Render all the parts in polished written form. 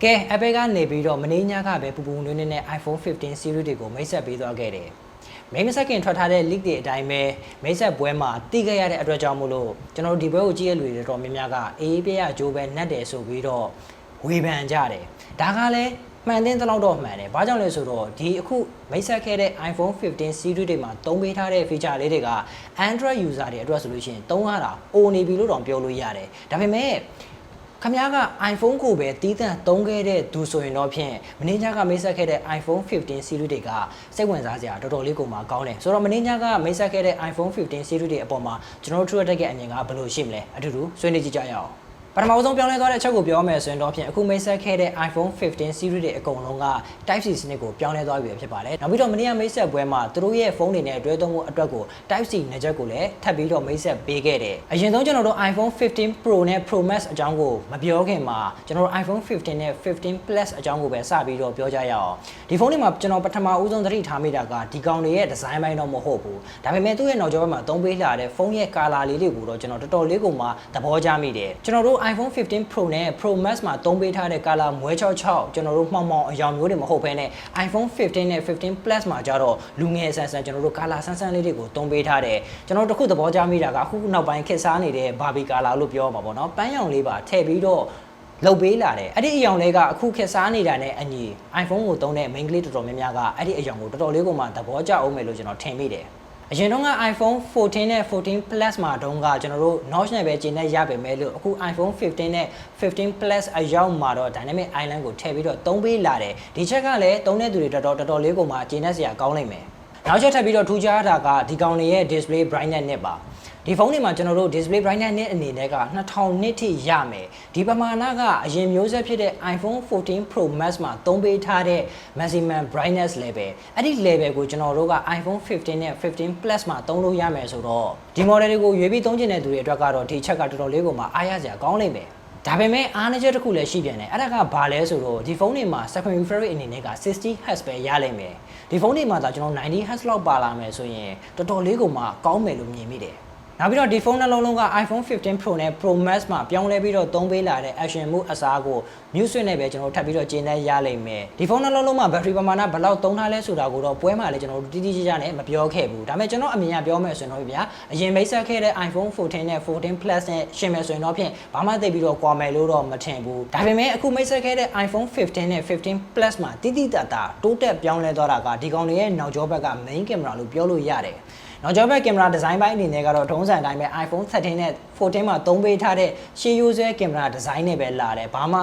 ကဲ Apple ကနေပြီးတော့မင်းညကပဲပူပူနွေးနွေးနဲ့ iPhone 15 series တွေကိုမိတ်ဆက်ပေးသွားခဲ့တယ်။မိမစခင်ထွက်ထားတဲ့ leak တွေအတိုင်းပဲမိတ်ဆက်ပွဲမှာတီးခဲ့ရတဲ့အတွက်ကြောင့်မို့လို့ကျွန်တော်တို့ဒီပွဲကိုကြည့်ရလူတွေတော်များများကအေးပြရကြိုးပဲနှက်တယ်ဆိုပြီးတော့ဝေဖန်ကြတယ်။ဒါကလည်းမှန်တဲ့လောက်တော့မှန်တယ်။ဘာကြောင့်လဲဆိုတော့ဒီအခုမိတ်ဆက်ခဲ့တဲ့ iPhone 15 series တွေမှာသုံးပေးထားတဲ့ feature လေးတွေက Android user တွေအတွက်ဆိုလို့ရှိရင်သုံးရတာအိုနေပြီလို့တောင်ပြောလို့ရတယ်။ဒါပေမဲ့ခမ ्याက iPhone ကိုပဲတီးသန့်သုံးခဲ့တဲ့သူဆိုရင်တော့ဖြင့်မင်းညကမိတ်ဆက်ခဲ့တဲ့ iPhone 15 series တွေကစိတ်ဝင်စားစရာတော်တော်လေးကိုမှကောင်းတယ်ဆိုတော့မင်းညကမိတ်ဆက်ခဲ့တဲ့ iPhone 15 series တွေအပေါ်မှာကျွန်တော်တို့ True Tech ရဲ့အမြင်ကဘယ်လိုရှိမလဲအတူတူဆွေးနွေးကြည့်ကြရအောင်ပထမဆုံးပြောင်းလဲသွားတဲ့အချက်ကိုပြောမယ်ဆိုရင်တော့ဖြင့်အခုမိတ်ဆက်ခဲ့တဲ့ iPhone 15 series တွေအကုန်လုံးက Type C စနစ်ကိုပြောင်းလဲသွားပြီဖြစ်ပါတယ်။နောက်ပြီးတော့မနေ့ကမိတ်ဆက်ပွဲမှာသူတို့ရဲ့ဖုန်းတွေနဲ့တွဲသုံးမှုအတွက်ကို Type C နယ်ချက်ကိုလည်းထပ်ပြီးတော့မိတ်ဆက်ပေးခဲ့တယ်။အရင်ဆုံးကျွန်တော်တို့ iPhone 15 Pro နဲ့ Pro Max အကြောင်းကိုမပြောခင်မှာကျွန်တော်တို့ iPhone 15 နဲ့ 15 Plus အကြောင်းကိုပဲစပြီးတော့ပြောကြရအောင်။ဒီဖုန်းတွေမှာကျွန်တော်ပထမဦးဆုံးသတိထားမိတာကဒီကောင်တွေရဲ့ design ပိုင်းတော့မဟုတ်ဘူး။ဒါပေမဲ့သူ့ရဲ့နောက်ကျောဘက်မှာသုံးပေးလာတဲ့ဖုန်းရဲ့ color လေးတွေကိုတော့ကျွန်တော်တော်တော်လေးကိုမှသဘောကျမိတယ်။ကျွန်တော်တို့ iPhone 15 Pro နဲ့ Pro Max မှာသုံးပေးထားတဲ့ color မွဲ66ကျွန်တော်တို့မှောင်မှောင်အရောင်မျိုးတွေမဟုတ်ဘဲနဲ့ iPhone 15 နဲ့ 15 Plus မှာကျတော့လူငယ်ဆန်ဆန်ကျွန်တော်တို့ color ဆန်းဆန်းလေးတွေကိုသုံးပေးထားတယ်ကျွန်တော်တို့တခုသဘောကျမိတာကအခုနောက်ပိုင်းခက်စားနေတဲ့ Barbie color လို့ပြောမှာပေါ့နော်ပန်းရောင်လေးပါထည့်ပြီးတော့လုပ်ပေးလာတယ်အဲ့ဒီအယောင်လေးကအခုခက်စားနေတာနဲ့အညီ iPhone ကိုသုံးတဲ့ main ကလေးတော်တော်များများကအဲ့ဒီအယောင်ကိုတော်တော်လေးကိုမှသဘောကျအောင်မယ်လို့ကျွန်တော်ထင်မိတယ်အရင်တုန်းက iPhone 14 နဲ့ 14 Plus မှာတုန်းကကျွန်တော်တို့ notch နဲ့ပဲကျင်းနေရပေမဲ့လို့အခု iPhone 15 နဲ့ 15 Plus အရောက်မှာတော့ Dynamic Island ကိုထည့်ပြီးတော့သုံးပေးလာတယ်ဒီချက်ကလည်းသုံးတဲ့သူတွေတော်တော်လေးကိုမှကျင်းနေစရာကောင်းနိုင်မယ်နောက်ချက်ထပ်ပြီးတော့ထူးခြားတာကဒီကောင်တွေရဲ့ display brightness နဲ့ပါဒီဖုန်းတွေမှာကျွန်တော်တို့ display brightness နဲ့အနေနဲ့က2000 nit ထိရမယ်ဒီပမာဏကအရင်မျိုးဆက်ဖြစ်တဲ့ iPhone 14 Pro Max မှာသုံးပေးထားတဲ့ maximum brightness level အဲ့ဒီ level ကိုကျွန်တော်တို့က iPhone 15 နဲ့ 15 Plus မှာသုံးလို့ရမယ်ဆိုတော့ဒီ model တွေကိုရွေးပြီးသုံးချင်တဲ့သူတွေအတွက်ကတော့ဒီချက်ကတော်တော်လေးကိုမှအားရစရာကောင်းနိုင်မယ်ဒါပေမဲ့အားနည်းချက်တစ်ခုလည်းရှိပြန်တယ်အဲ့ဒါကဘာလဲဆိုတော့ဒီဖုန်းတွေမှာ screen refresh rate အနေနဲ့က 60Hz ပဲရလိမ့်မယ်ဒီဖုန်းတွေမှာဒါကျွန်တော် 90Hz လောက်ပါလာမယ်ဆိုရင်တော်တော်လေးကိုမှကောင်းမယ်လို့မြင်မိတယ်နောက်ပြီးတော့ဒီဖုန်းနှလုံးလုံးက iPhone 15 Pro နဲ့ Pro Max မှာပြောင်းလဲပြီးတော့သုံးပေးလာတဲ့ Action Mode အစားကို Mute Switch နဲ့ပဲကျွန်တော်ထပ်ပြီးတော့ကျင်းနေရလိမ့်မယ်ဒီဖုန်းနှလုံးလုံးမှာ battery ပမာဏဘယ်လောက်သုံးထားလဲဆိုတာကိုတော့ပွဲမှာလည်းကျွန်တော်တို့တိတိကျကျနဲ့မပြောခဲ့ဘူးဒါပေမဲ့ကျွန်တော်အမြင်ကပြောမယ်ဆိုရင်တော့ဗျာအရင်မိတ်ဆက်ခဲ့တဲ့ iPhone 14 နဲ့ 14 Plus နဲ့ရှင်မယ်ဆိုရင်တော့ဖြင့်ဘာမှသိပြီးတော့ကွာမယ်လို့တော့မထင်ဘူးဒါပေမဲ့အခုမိတ်ဆက်ခဲ့တဲ့ iPhone 15 နဲ့ 15 Plus မှာတိတိတတ်တာတိုးတက်ပြောင်းလဲသွားတာကဒီကောင်တွေရဲ့နောက်ကျောဘက်က main camera လို့ပြောလို့ရတယ်နောက်ကျောဘက် camera design ပိုင်းအနေနဲ့ကတော့ထုံးစံတိုင်းပဲ iPhone 13 နဲ့ 14 မှာသုံးပေးထားတဲ့ရှေးရိုးဆွဲ camera design နဲ့ပဲလာတယ်ဘာမှ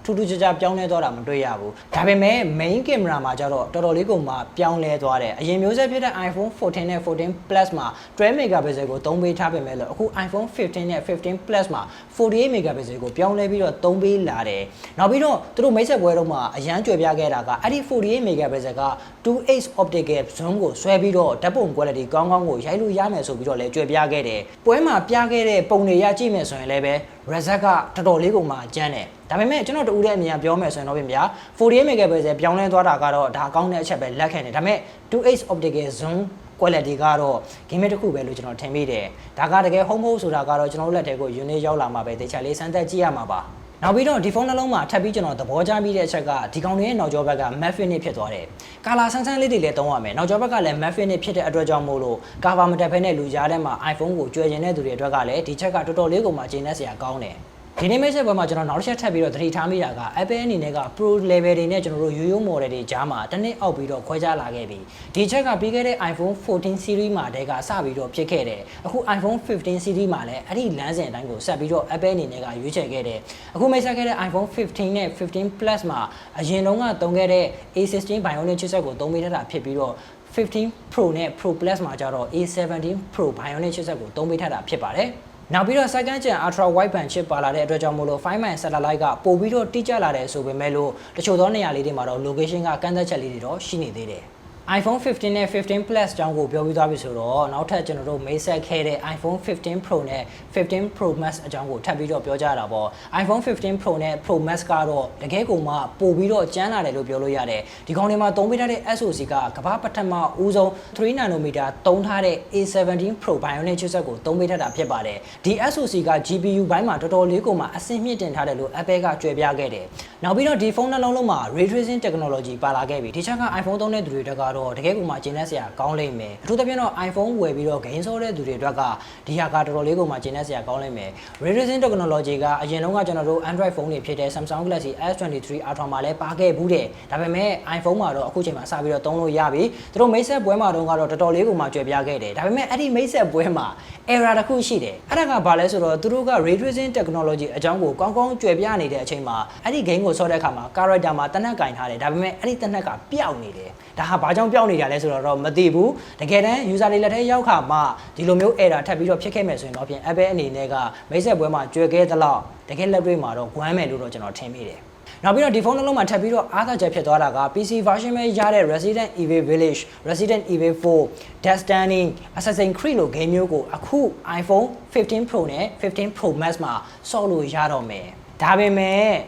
ထူးထူးခြားခြားပြောင်းလဲသွားတာမတွေ့ရဘူးဒါပေမဲ့ main camera မှာကျတော့တော်တော်လေးကိုမှပြောင်းလဲသွားတယ်အရင်မျိုးဆက်ဖြစ်တဲ့ iPhone 14 နဲ့ 14 Plus မှာ12 megapixel ကိုသုံးပေးထားပေမဲ့လို့အခု iPhone 15 နဲ့ 15 Plus မှာ48 megapixel ကိုပြောင်းလဲပြီးတော့သုံးပေးလာတယ်နောက်ပြီးတော့သူတို့မိတ်ဆက်ပွဲတော့မှာအရန်ကြွယ်ပြခဲ့တာကအဲ့ဒီ48 megapixel က 2x optical zoom ကိုဆွဲပြီးတော့ဓာတ်ပုံ quality ကောင်းကောင်းကိုရိုက်လို့ရမယ်ဆိုပြီးတော့လည်းကြွယ်ပြခဲ့တယ်ပွဲမှာပြခဲ့တဲ့ပုံတွေရကြည့်မယ်ဆိုရင်လည်းပဲ result ကတော်တော်လေးကိုမှကျန်းတယ်ဒါပေမဲ့ကျွန်တော်တူတဲ့အမြင်ပြောမယ်ဆိုရင်တော့ဗျာ48 megapixel ပြောင်းလဲသွားတာကတော့ဒါကောင်းတဲ့အချက်ပဲလက်ခံတယ်ဒါပေမဲ့ 2x optical zoom quality ကတော့ game တစ်ခုပဲလို့ကျွန်တော်ထင်မိတယ်ဒါကတကယ် home home ဆိုတာကတော့ကျွန်တော်တို့လက်ထဲကို unit ရောက်လာမှာပဲတေချာလေးစမ်းသပ်ကြည့်ရမှာပါနောက်ပြီးတော့ဒီဖုန်းနှလုံးမှာထပ်ပြီးကျွန်တော်သဘောကျမိတဲ့အချက်ကဒီကောင်တွေရဲ့နောက်ကျောဘက်က matte finish ဖြစ်သွားတယ်။ color ဆန်းဆန်းလေးတွေလည်းသုံးရမယ်။နောက်ကျောဘက်ကလည်း matte finish ဖြစ်တဲ့အတွက်ကြောင့်မို့လို့ cover မတက်ဖဲနဲ့လူကြားထဲမှာ iPhone ကိုကြွယ်ကျင်တဲ့သူတွေအတွက်ကလည်းဒီချက်ကတော်တော်လေးကိုမှကျင်းနေစရာကောင်းတယ်။ဒီနေ့မိတ်ဆက်ပွဲမှာကျွန်တော်နောက်တစ်ချက်ထပ်ပြီးတော့သတိထားမိတာက Apple အနေနဲ့က Pro level တွေနဲ့ကျွန်တော်တို့ရိုးရိုး model တွေကြားမှာတစ်နှစ်အောက်ပြီးတော့ခွဲခြားလာခဲ့ပြီဒီချက်ကပြီးခဲ့တဲ့ iPhone 14 series မှာတည်းကစပြီးတော့ဖြစ်ခဲ့တယ်အခု iPhone 15 series မှာလည်းအဲ့ဒီလမ်းစဉ်အတိုင်းကိုဆက်ပြီးတော့ Apple အနေနဲ့ကရွေးချယ်ခဲ့တယ်အခုမိတ်ဆက်ခဲ့တဲ့ iPhone 15 နဲ့ 15 Plus မှာအရင်တုန်းကသုံးခဲ့တဲ့ A16 Bionic chipset ကိုသုံးပေးထားတာဖြစ်ပြီးတော့15 Pro နဲ့ Pro Plus မှာကျတော့ A17 Pro Bionic chipset ကိုသုံးပေးထားတာဖြစ်ပါတယ်နောက်ပြီးတော့ second gen ultra wide band chip ပါလာတဲ့အတွက်ကြောင့်မို့လို့ 5mm satellite ကပို့ပြီးတော့တိကျလာတယ်ဆိုပေမဲ့လို့တချို့သောနေရာလေးတွေမှာတော့ location ကကန့်သက်ချက်လေးတွေတော့ရှိနေသေးတယ် iPhone 15နဲ့15 Plus အကြောင်းကိုပြောပြသွားပြီဆိုတော့နောက်ထပ်ကျွန်တော်တို့မိတ်ဆက်ခဲ့တဲ့ iPhone 15 Pro နဲ့15 Pro Max အကြောင်းကိုထပ်ပြီးတော့ပြောကြတာပေါ့ iPhone 15 Pro နဲ့ Pro Max ကတော့တကယ်ကိုမှပို့ပြီးတော့ကျန်းလာတယ်လို့ပြောလို့ရတယ်ဒီကောင်တွေမှာသုံးပေးထားတဲ့ SoC ကကမ္ဘာပထမဦးဆုံး3 nanometer သုံးထားတဲ့ A17 Pro Bionic chipset ကိုသုံးပေးထားတာဖြစ်ပါတယ်ဒီ SoC က GPU ဘိုင်းမှာတော်တော်လေးကိုမှအဆင့်မြင့်တင်ထားတယ်လို့ Apple ကကြွယ်ပြခဲ့တယ်နောက်ပြီးတော့ဒီဖုန်းနှလုံးလုံးမှာ Ray Tracing Technology ပါလာခဲ့ပြီဒီချက်က iPhone သုံးတဲ့သူတွေတက်ကတော့တကယ်ကိုမှကျင်းနေစရာကောင်းလိမ့်မယ်အထူးသဖြင့်တော့ iPhone ဝယ်ပြီးတော့ game ဆော့တဲ့သူတွေအတွက်ကဒီဟာကတော်တော်လေးကိုမှကျင်းနေစရာကောင်းလိမ့်မယ် Ray Tracing Technology ကအရင်တုန်းကကျွန်တော်တို့ Android ဖုန်းတွေဖြစ်တဲ့ Samsung Galaxy S23 Ultra မှာလည်းပါခဲ့ဘူးတဲ့ဒါပေမဲ့ iPhone မှာတော့အခုချိန်မှာစပြီးတော့သုံးလို့ရပြီသူတို့မိတ်ဆက်ပွဲမှာတော့တော်တော်လေးကိုမှကြွယ်ပြခဲ့တယ်ဒါပေမဲ့အဲ့ဒီမိတ်ဆက်ပွဲမှာ error တစ်ခုရှိတယ်အဲ့ဒါကဘာလဲဆိုတော့သူတို့က Ray Tracing Technology အကြောင်းကိုကောင်းကောင်းကြွယ်ပြနေတဲ့အချိန်မှာအဲ့ဒီ game ကိုဆော့တဲ့အခါမှာ character မှာတနက်ကင်ထားတယ်ဒါပေမဲ့အဲ့ဒီတနက်ကပျောက်နေတယ်ဒါဟာဘာကြောင့်ပျောက်နေတာလဲဆိုတော့မသိဘူးတကယ်တမ်း user တွေလက်ထဲရောက်ခါမှဒီလိုမျိုး error ထပ်ပြီးတော့ဖြစ်ခဲ့မယ်ဆိုရင်တော့ဖြင့် Apple အနေနဲ့ကမိတ်ဆက်ပွဲမှာကြွယ်ခဲ့သလောက်တကယ်လက်တွေ့မှာတော့ဂွမ်းမယ်လို့တော့ကျွန်တော်ထင်မိတယ်နောက်ပြီးတော့ဒီဖုန်းနှလုံးမှာထပ်ပြီးတော့အားသာချက်ဖြစ်သွားတာက PC version မှာရတဲ့ Resident Evil Village, Resident Evil 4, Death Stranding, Assassin's Creed လို game မျိုးကိုအခု iPhone 15 Pro နဲ့15 Pro Max မှာဆော့လို့ရတော့မယ်ဒါပေမဲ့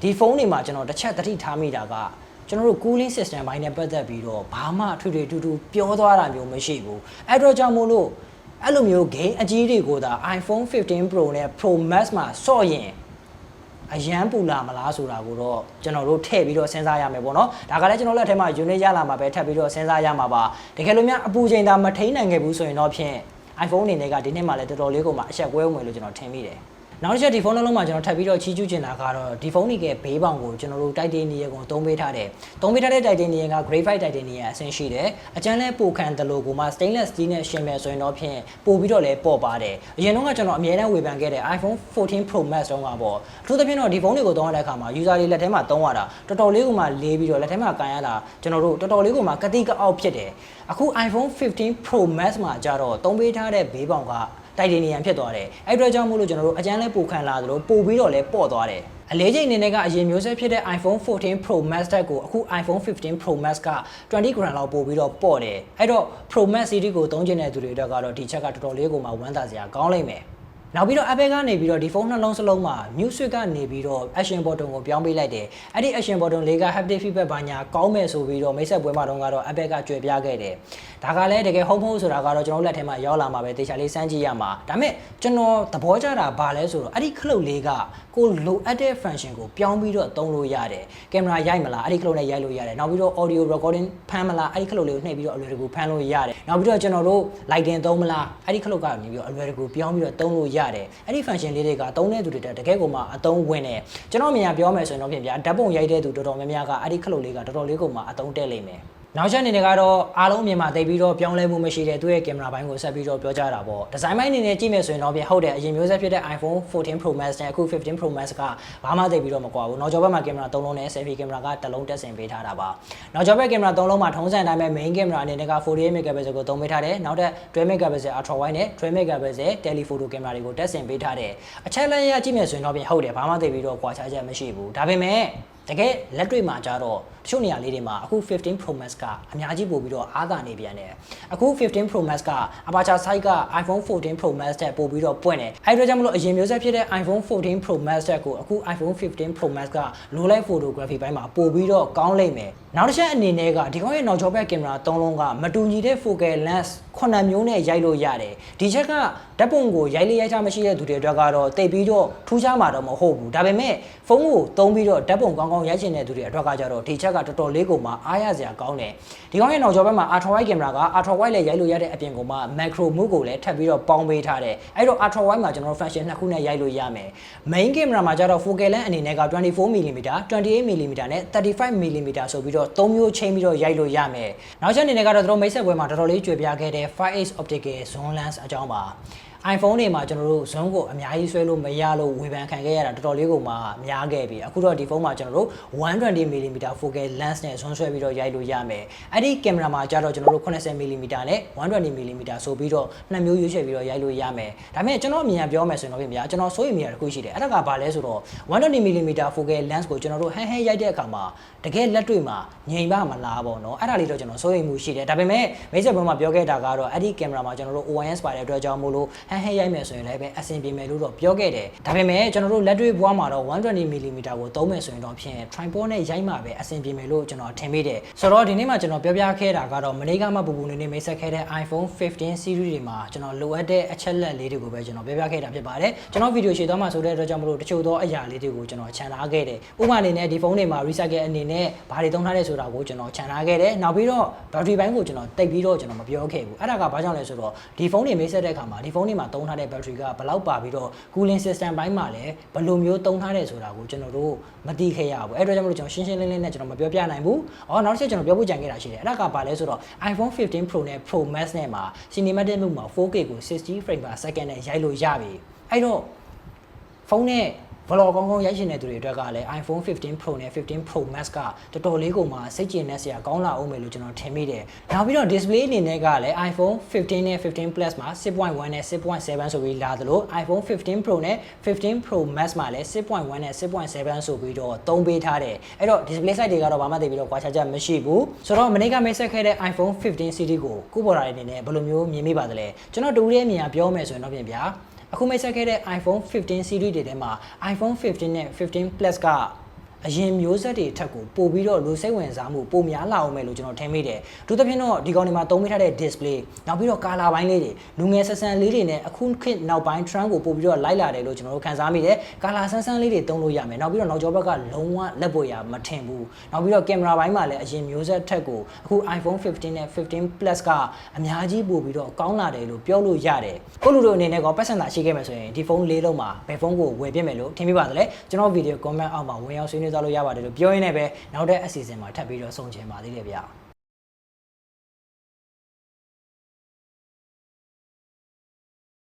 ဒီဖုန်းတွေမှာကျွန်တော်တစ်ချက်သတိထားမိတာကကျွန်တော်တို့ cooling system ဘိုင်းနဲ့ပတ်သက်ပြီးတော့ဘာမှထွေထွေတူတူပြောသွားတာမျိုးမရှိဘူးအဲ့တော့ကြောင့်မို့လို့အဲ့လိုမျိုး game အကြီးတွေကိုသာ iPhone 15 Pro နဲ့ Pro Max မှာဆော့ရင်အရန်ပူလာမလားဆိုတာကိုတော့ကျွန်တော်တို့ထည့်ပြီးတော့စဉ်းစားရမယ်ပေါ့နော်ဒါကလည်းကျွန်တော်လက်ထဲမှာ unit ရလာမှာပဲထပ်ပြီးတော့စဉ်းစားရမှာပါတကယ်လို့များအပူချိန်သာမထိန်းနိုင်ခဲ့ဘူးဆိုရင်တော့ဖြင့် iPhone အနေနဲ့ကဒီနှစ်မှာလည်းတော်တော်လေးကိုမှအဆက်ကွဲဝင်လို့ကျွန်တော်ထင်မိတယ်နောက်တစ်ချက်ဒီဖုန်းနှလုံးမှာကျွန်တော်ထပ်ပြီးတော့ချီးကျူးချင်တာကတော့ဒီဖုန်းတွေကဘေးပေါင်ကိုကျွန်တော်တို့ Titanium ကိုသုံးပေးထားတယ်သုံးပေးထားတဲ့ Titanium က Graphite Titanium အဆင့်ရှိတယ်အကျန်းလဲပိုခံတယ်လို့ကိုမှ Stainless Steel နဲ့ရှင်မယ်ဆိုရင်တော့ဖြင့်ပို့ပြီးတော့လဲပေါ့ပါတယ်အရင်တော့ကကျွန်တော်အမြဲတမ်းဝေဖန်ခဲ့တဲ့ iPhone 14 Pro Max တုန်းကပေါ့အထူးသဖြင့်တော့ဒီဖုန်းတွေကိုသုံးရတဲ့အခါမှာ user တွေလက်ထဲမှာသုံးရတာတော်တော်လေးကိုမှလေးပြီးတော့လက်ထဲမှာကန်ရတာကျွန်တော်တို့တော်တော်လေးကိုမှကတိကအောက်ဖြစ်တယ်အခု iPhone 15 Pro Max မှာကြတော့သုံးပေးထားတဲ့ဘေးပေါင်ကTitanium ဖြစ်သွားတယ်အဲ့အတွက်ကြောင့်မို့လို့ကျွန်တော်တို့အကျန်းလဲပိုခံလာသလိုပို့ပြီးတော့လဲပေါ့သွားတယ်အလေးချိန်အနေနဲ့ကအရင်မျိုးဆက်ဖြစ်တဲ့ iPhone 14 Pro Max တက်ကိုအခု iPhone 15 Pro Max က20 gram လောက်ပို့ပြီးတော့ပေါ့တယ်အဲ့တော့ Pro Max series ကိုသုံးချင်တဲ့သူတွေအတွက်ကတော့ဒီချက်ကတော်တော်လေးကိုမှဝမ်းသာစရာကောင်းလိမ့်မယ်နောက်ပြီးတော့ Apple ကနေပြီးတော့ဒီဖုန်းနှလုံးစလုံးမှာ Music ကနေပြီးတော့ Action Button ကိုပြောင်းပေးလိုက်တယ်အဲ့ဒီ Action Button လေးက Haptic Feedback ဘာညာကောင်းမယ်ဆိုပြီးတော့မိတ်ဆက်ပွဲမှာတော့ Apple ကကြွယ်ပြခဲ့တယ်ဒါကလည်းတကယ်ဟုတ်မဟုတ်ဆိုတာကတော့ကျွန်တော်လက်ထဲမှာရောက်လာမှာပဲတေချာလေးစမ်းကြည့်ရမှာဒါပေမဲ့ကျွန်တော်သဘောကျတာဘာလဲဆိုတော့အဲ့ဒီခလုတ်လေးကကိုလိုအပ်တဲ့ function ကိုပြောင်းပြီးတော့သုံးလို့ရတယ်ကင်မရာရိုက်မလားအဲ့ဒီခလုတ်နဲ့ရိုက်လို့ရတယ်နောက်ပြီးတော့ audio recording ဖမ်းမလားအဲ့ဒီခလုတ်လေးကိုနှိပ်ပြီးတော့အလွယ်တကူဖမ်းလို့ရတယ်နောက်ပြီးတော့ကျွန်တော်တို့ lighting သုံးမလားအဲ့ဒီခလုတ်ကနေပြီးတော့အလွယ်တကူပြောင်းပြီးတော့သုံးလို့ရတယ်အဲ့ဒီ function လေးတွေကသုံးတဲ့သူတွေတကယ်ကိုမှအသုံးဝင်တယ်ကျွန်တော်အမြင်ပြောမယ်ဆိုရင်တော့ပြင်ပြဓာတ်ပုံရိုက်တဲ့သူတော်တော်များများကအဲ့ဒီခလုတ်လေးကတော်တော်လေးကိုမှအသုံးတက်လိမ့်မယ်နောက်ချက်အနေနဲ့ကတော့အားလုံးအမြင်မှာသိပြီးတော့ပြောင်းလဲမှုမရှိတဲ့သူ့ရဲ့ကင်မရာဘိုင်းကိုဆက်ပြီးတော့ပြောကြတာပေါ့ဒီဇိုင်းဘိုင်းအနေနဲ့ကြည့်မယ်ဆိုရင်တော့ပြင်ဟုတ်တယ်အရင်မျိုးဆက်ဖြစ်တဲ့ iPhone 14 Pro Max နဲ့အခု15 Pro Max ကဘာမှသိပြီးတော့မကွာဘူးနောက်ကျောဘက်မှာကင်မရာ3လုံးနဲ့ selfie ကင်မရာကတစ်လုံးတက်ဆင်ပေးထားတာပါနောက်ကျောဘက်ကင်မရာ3လုံးမှာထုံးစံတိုင်းပဲ main ကင်မရာအနေနဲ့က48 megapixel ကိုသုံးပေးထားတယ်နောက်ထပ်12 megapixel ultra wide နဲ့12 megapixel telephoto ကင်မရာတွေကိုတက်ဆင်ပေးထားတယ်အချက်လက်ရကြည့်မယ်ဆိုရင်တော့ပြင်ဟုတ်တယ်ဘာမှသိပြီးတော့ကွာခြားချက်မရှိဘူးဒါပေမဲ့တကယ်လက်တွေ့မှာကြတော့တချို့နေရာလေးတွေမှာအခု15 Pro Max ကအများကြီးပို့ပြီးတော့အားသာနေပြန်တယ်အခု15 Pro Max က aperture size က iPhone 14 Pro Max တက်ပို့ပြီးတော့ပွင့်တယ်အဲ့ဒါကြောင့်မလို့အရင်မျိုးဆက်ဖြစ်တဲ့ iPhone 14 Pro Max တက်ကိုအခု iPhone 15 Pro Max က low light photography ဘိုင်းမှာပို့ပြီးတော့ကောင်းလိမ့်မယ်နောက်တစ်ချက်အနေနဲ့ကဒီကောင်းရဲ့နောက်ကျောဘက်ကင်မရာ3လုံးကမတူညီတဲ့ focal lens 9မျိုးနဲ့ရိုက်လို့ရတယ်ဒီချက်ကဓာတ်ပုံကိုရိုက်လေးရိုက်ချမရှိတဲ့သူတွေအတွက်ကတော့တိတ်ပြီးတော့ထူးခြားမှာတော့မဟုတ်ဘူးဒါပေမဲ့ဖုန်းကိုသုံးပြီးတော့ဓာတ်ပုံကောင်းကောင်းရိုက်ချင်တဲ့သူတွေအတွက်ကကြတော့ဒီချက်ကတော်တော်လေးကိုမှအားရစရာကောင်းတယ်ဒီကောင်းရဲ့နောက်ကျောဘက်မှာ ultra wide ကင်မရာက ultra wide လည်းရိုက်လို့ရတဲ့အပြင်ကိုမှ macro mode ကိုလည်းထပ်ပြီးတော့ပေါင်းပေးထားတယ်အဲ့တော့ ultra wide မှာကျွန်တော်တို့ function နှစ်ခုနဲ့ရိုက်လို့ရမယ် main ကင်မရာမှာကြတော့ focal length အနေနဲ့က 24mm 28mm နဲ့ 35mm ဆိုပြီးတော့3မျိုးချိန်ပြီးတော့ရိုက်လို့ရမယ်နောက်ချက်အနေနဲ့ကတော့တို့မိတ်ဆက်ပွဲမှာတော်တော်လေးကြွယ်ပြခဲ့တဲ့ 5x optical zoom lens အကြောင်းပါ iPhone တွေမှာကျွန်တော်တို့ zoom ကိုအများကြီးဆွဲလို့မရလို့ဝေဖန်ခံခဲ့ရတာတော်တော်လေးကိုမှများခဲ့ပြီအခုတော့ဒီဖုန်းမှာကျွန်တော်တို့ 120mm focal lens နဲ့ zoom ဆွဲပြီးတော့ရိုက်လို့ရမယ်အဲ့ဒီကင်မရာမှာကျတော့ကျွန်တော်တို့ 80mm နဲ့ 120mm ဆိုပြီးတော့နှစ်မျိုးရွေးချယ်ပြီးတော့ရိုက်လို့ရမယ်ဒါပေမဲ့ကျွန်တော်အမြင်ပြောမယ်ဆိုရင်တော့ဗျာကျွန်တော်စိုးရိမ်မိတာတစ်ခုရှိတယ်အဲ့ဒါကဘာလဲဆိုတော့ 120mm focal lens ကိုကျွန်တော်တို့ဟန်ဟန်ရိုက်တဲ့အခါမှာတကယ်လက်တွေ့မှာငြိမ်ပါမလားပေါ့နော်အဲ့ဒါလေးတော့ကျွန်တော်စိုးရိမ်မှုရှိတယ်ဒါပေမဲ့မိတ်ဆက်ပွဲမှာပြောခဲ့တာကတော့အဲ့ဒီကင်မရာမှာကျွန်တော်တို့ OIS ပါတဲ့အတွက်ကြောင့်မို့လို့ဟန်ဟန်ရိုက်မယ်ဆိုရင်လည်းပဲအဆင်ပြေမယ်လို့တော့ပြောခဲ့တယ်ဒါပေမဲ့ကျွန်တော်တို့လက်တွေ့ဘွားမှာတော့ 120mm ကိုသုံးမယ်ဆိုရင်တော့ဖြင့် tripod နဲ့ရိုက်မှာပဲအဆင်ပြေမယ်လို့ကျွန်တော်ထင်မိတယ်ဆိုတော့ဒီနေ့မှာကျွန်တော်ပြောပြခဲ့တာကတော့မနေ့ကမှပူပူနေနေမိတ်ဆက်ခဲ့တဲ့ iPhone 15 series တွေမှာကျွန်တော်လိုအပ်တဲ့အချက်လက်လေးတွေကိုပဲကျွန်တော်ပြောပြခဲ့တာဖြစ်ပါတယ်ကျွန်တော်ဗီဒီယိုရှေ့သွားမှာဆိုတဲ့အတွက်ကြောင့်မို့လို့တချို့သောအရာလေးတွေကိုကျွန်တော်ခြံထားခဲ့တယ်ဥပမာအနေနဲ့ဒီဖုန်းတွေမှာ recycle အနေနဲ့ဘာတွေသုံးထားလဲဆိုတာကိုကျွန်တော်ခြံထားခဲ့တယ်နောက်ပြီးတော့ battery ဘိုင်းကိုကျွန်တော်တိတ်ပြီးတော့ကျွန်တော်မပြောခဲ့ဘူးအဲ့ဒါကဘာကြောင့်လဲဆိုတော့ဒီဖုန်းတွေမိတ်ဆက်တဲ့အခါမှာဒီဖုန်းတွေမှာသုံးထားတဲ့ battery ကဘယ်လောက်ပါပြီးတော့ cooling system ဘိုင်းမှာလည်းဘယ်လိုမျိုးသုံးထားတယ်ဆိုတာကိုကျွန်တော်တို့မသိခဲ့ရဘူးအဲ့တော့ကြောင့်မို့လို့ကျွန်တော်ရှင်းရှင်းလင်းလင်းနဲ့ကျွန်တော်မပြောပြနိုင်ဘူးနောက်တစ်ချက်ကျွန်တော်ပြောဖို့ကြံခဲ့တာရှိတယ်အဲ့ဒါကဘာလဲဆိုတော့ iPhone 15 Pro နဲ့ Pro Max နဲ့မှာ cinematic mode မှာ 4K ကို60 frame per second နဲ့ရိုက်လို့ရပြီအဲ့တော့ဖုန်းနဲ့vlog ကောင်းကောင်းရိုက်ရှင်တဲ့သူတွေအတွက်ကလည်း iPhone 15 Pro နဲ့ 15 Pro Max ကတော်တော်လေးကိုမှစိတ်ကျဉ်တဲ့ဆရာကောင်းလာအောင်မယ်လို့ကျွန်တော်ထင်မိတယ်။နောက်ပြီးတော့ display အနေနဲ့ကလည်း iPhone 15 နဲ့ 15 Plus မှာ 6.1 နဲ့ 6.7 ဆိုပြီးလာသလို iPhone 15 Pro နဲ့ 15 Pro Max မှာလည်း 6.1 နဲ့ 6.7 ဆိုပြီးတော့သုံးပေးထားတယ်။အဲ့တော့ display size တွေကတော့ဘာမှသိပြီးတော့ကွာခြားချက်မရှိဘူး။ဆိုတော့မနေ့ကမိတ်ဆက်ခဲ့တဲ့ iPhone 15 series ကိုကိုပေါ်တာအနေနဲ့ဘယ်လိုမျိုးမြင်မိပါသလဲ။ကျွန်တော်တူရဲ့အမြင်ပြောမယ်ဆိုရင်တော့ပြင်ဗျာအခုမိတ်ဆက်ခဲ့တဲ့ iPhone 15 series တွေထဲမှာ iPhone 15 နဲ့ 15 Plus ကအရင်မျိုးဆက်တွေထက်ကိုပို့ပြီးတော့လူစိတ်ဝင်စားမှုပိုများလာအောင်မယ်လို့ကျွန်တော်ထင်မိတယ်။သူသဖြင့်တော့ဒီကောင်တွေမှာသုံးပေးထားတဲ့ display နောက်ပြီးတော့ color ဘိုင်းလေးတွေလူငယ်ဆက်ဆန်လေးတွေနဲ့အခုခေတ်နောက်ပိုင်း trend ကိုပို့ပြီးတော့လိုက်လာတယ်လို့ကျွန်တော်တို့ခန်းစားမိတယ်။ color ဆန်းဆန်းလေးတွေသုံးလို့ရမယ်။နောက်ပြီးတော့နောက်ကျောဘက်ကလုံးဝလက်ပေါ်ရမထင်ဘူး။နောက်ပြီးတော့ camera ဘိုင်းမှာလည်းအရင်မျိုးဆက်ထက်ကိုအခု iPhone 15 နဲ့ 15 Plus ကအများကြီးပို့ပြီးတော့ကောင်းလာတယ်လို့ပြောလို့ရတယ်။ကိုလူတို့အနေနဲ့ကပတ်စံသာရှိခဲ့မယ်ဆိုရင်ဒီဖုန်းလေးလုံးမှာဘယ်ဖုန်းကိုဝယ်ပြစ်မယ်လို့ထင်မိပါသလဲ။ကျွန်တော်ဗီဒီယို comment အောက်မှာဝင်ရောက်ဆွေးနွေးသွားလို့ရပါတယ်လို့ပြောရင်းနဲ့ပဲနောက်တဲ့အစီအစဉ်မှာထပ်ပြီးတော့ဆုံချင်ပါသေးတယ်ဗျာ။